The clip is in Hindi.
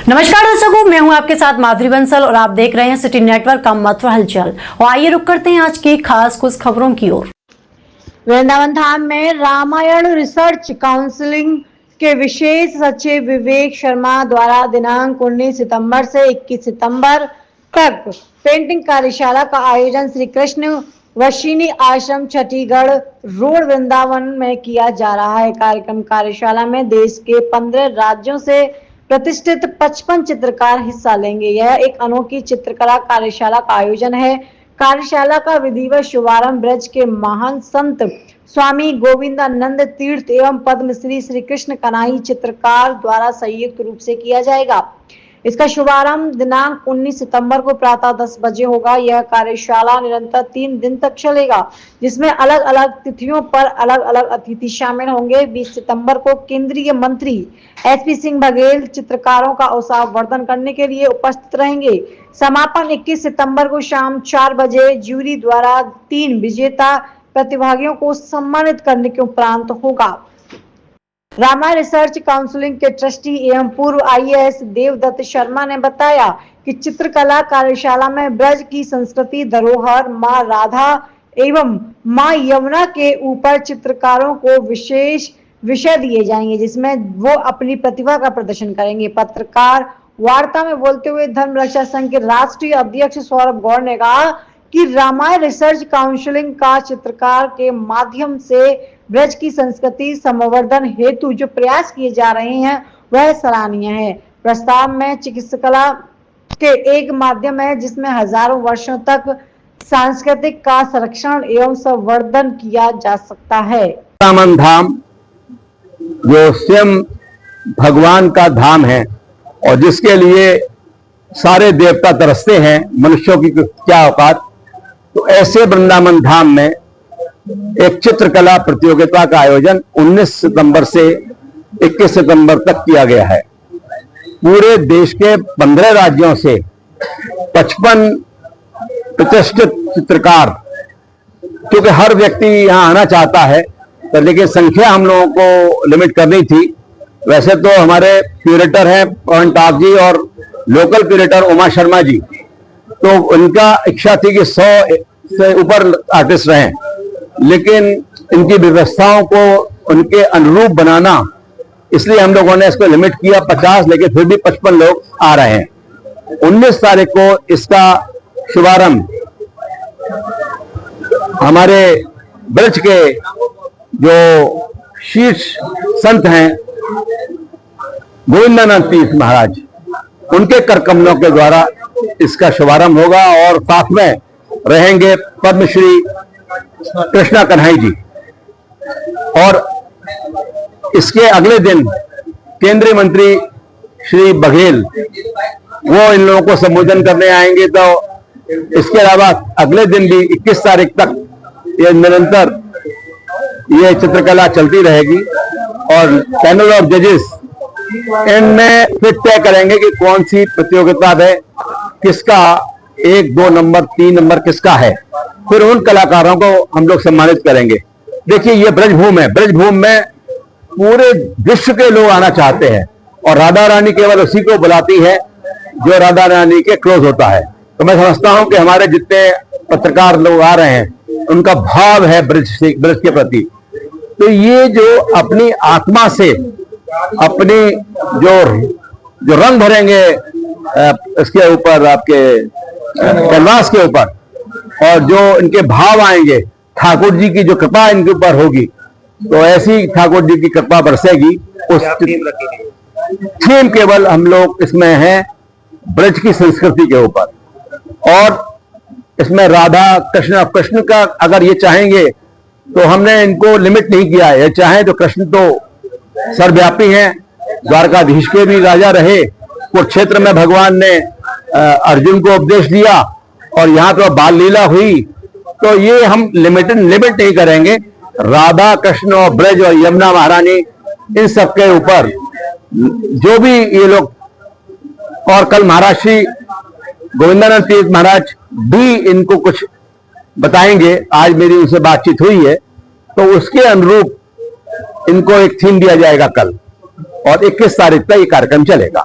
नमस्कार दर्शकों, मैं हूं आपके साथ माधुरी बंसल और आप देख रहे हैं सिटी नेटवर्क का मथुरा हलचल। और आइए रुक करते हैं आज की खास कुछ खबरों की ओर। वृंदावन धाम में रामायण रिसर्च काउंसिलिंग के विशेष सचिव विवेक शर्मा द्वारा दिनांक 19 सितंबर से 21 सितंबर तक पेंटिंग कार्यशाला का आयोजन श्री कृष्ण वशिनी आश्रम छठीगढ़ रोड वृंदावन में किया जा रहा है। कार्यशाला में देश के 15 राज्यों से प्रतिष्ठित 55 चित्रकार हिस्सा लेंगे। यह एक अनोखी चित्रकला कार्यशाला का आयोजन है। कार्यशाला का विधिवत शुभारंभ ब्रज के महान संत स्वामी गोविंदानंद तीर्थ एवं पद्मश्री श्री कृष्ण कन्हई चित्रकार द्वारा संयुक्त रूप से किया जाएगा। इसका शुभारंभ दिनांक 19 सितंबर को प्रातः 10 बजे होगा। यह कार्यशाला निरंतर 3 दिन तक चलेगा, जिसमें अलग अलग तिथियों पर अलग अलग अतिथि शामिल होंगे। 20 सितंबर को केंद्रीय मंत्री एसपी सिंह बघेल चित्रकारों का उत्साह वर्धन करने के लिए उपस्थित रहेंगे। समापन 21 सितंबर को शाम 4 बजे जूरी द्वारा 3 विजेता प्रतिभागियों को सम्मानित करने के उपरांत होगा। रामायण रिसर्च काउंसिलिंग के ट्रस्टी एवं पूर्व आईएएस देवदत्त शर्मा ने बताया कि चित्रकला कार्यशाला में ब्रज की संस्कृति धरोहर मां राधा एवं मां यमुना के ऊपर चित्रकारों को विशेष विषय दिए जाएंगे, जिसमें वो अपनी प्रतिभा का प्रदर्शन करेंगे। पत्रकार वार्ता में बोलते हुए धर्म रक्षा संघ के राष्ट्रीय अध्यक्ष सौरभ गौड़ ने कहा कि रामायण रिसर्च काउंसिलिंग का चित्रकार के माध्यम से ब्रज की संस्कृति संवर्धन हेतु जो प्रयास किए जा रहे हैं वह सराहनीय है। प्रस्ताव में चिकित्सकला के एक माध्यम है जिसमें हजारों वर्षों तक सांस्कृतिक का संरक्षण एवं संवर्धन किया जा सकता है। वृंदावन धाम जो स्वयं भगवान का धाम है और जिसके लिए सारे देवता तरसते हैं, मनुष्यों की क्या औकात। तो ऐसे वृंदावन धाम में एक चित्रकला प्रतियोगिता का आयोजन 19 सितंबर से 21 सितंबर तक किया गया है। पूरे देश के 15 राज्यों से 55 प्रतिष्ठित चित्रकार, क्योंकि हर व्यक्ति यहां आना चाहता है, तो लेकिन संख्या हम लोगों को लिमिट करनी थी। वैसे तो हमारे क्यूरेटर हैं पवन टाप जी और लोकल क्यूरेटर उमा शर्मा जी, तो उनका इच्छा थी कि 100 से ऊपर आर्टिस्ट रहें, लेकिन इनकी व्यवस्थाओं को उनके अनुरूप बनाना, इसलिए हम लोगों ने इसको लिमिट किया 50, लेकिन फिर भी 55 लोग आ रहे हैं। 19 तारीख को इसका शुभारंभ हमारे ब्रज के जो शीर्ष संत हैं गोविंदानंद तीर्थ महाराज, उनके कर कमलों के द्वारा इसका शुभारंभ होगा और साथ में रहेंगे पद्मश्री कृष्णा कन्हई जी। और इसके अगले दिन केंद्रीय मंत्री श्री बघेल वो इन लोगों को संबोधन करने आएंगे। तो इसके अलावा अगले दिन भी 21 तारीख तक ये निरंतर ये चित्रकला चलती रहेगी और पैनल ऑफ जजेस इनमें फिर तय करेंगे कि कौन सी प्रतियोगिता है, किसका 1, 2 नंबर 3 नंबर किसका है। फिर उन कलाकारों को हम लोग सम्मानित करेंगे। देखिए, ये ब्रजभूमि है, ब्रजभूमि में पूरे विश्व के लोग आना चाहते हैं और राधा रानी केवल उसी को बुलाती है जो राधा रानी के क्लोज होता है। तो मैं समझता हूं कि हमारे जितने पत्रकार लोग आ रहे हैं उनका भाव है ब्रज के प्रति। तो ये जो अपनी आत्मा से अपनी जो रंग भरेंगे इसके ऊपर, आपके कैनवास के ऊपर, और जो इनके भाव आएंगे, ठाकुर जी की जो कृपा इनके ऊपर होगी, तो ऐसी ठाकुर जी की कृपा बरसेगी। उस थीम केवल हम लोग इसमें है ब्रज की संस्कृति के ऊपर। और इसमें राधा कृष्ण का अगर ये चाहेंगे तो हमने इनको लिमिट नहीं किया है। चाहे तो कृष्ण तो सर्वव्यापी हैं, द्वारकाधीश के भी राजा रहे, कुरुक्षेत्र में भगवान ने अर्जुन को उपदेश दिया और यहाँ तो बाल लीला हुई। तो ये हम लिमिट नहीं करेंगे। राधा कृष्ण और ब्रज और यमुना महारानी, इन सब के ऊपर जो भी ये लोग, और कल महाराज श्री गोविंदानंद तीर्थ महाराज भी इनको कुछ बताएंगे। आज मेरी उनसे बातचीत हुई है, तो उसके अनुरूप इनको एक थीम दिया जाएगा कल, और 21 तारीख तक ये कार्यक्रम चलेगा।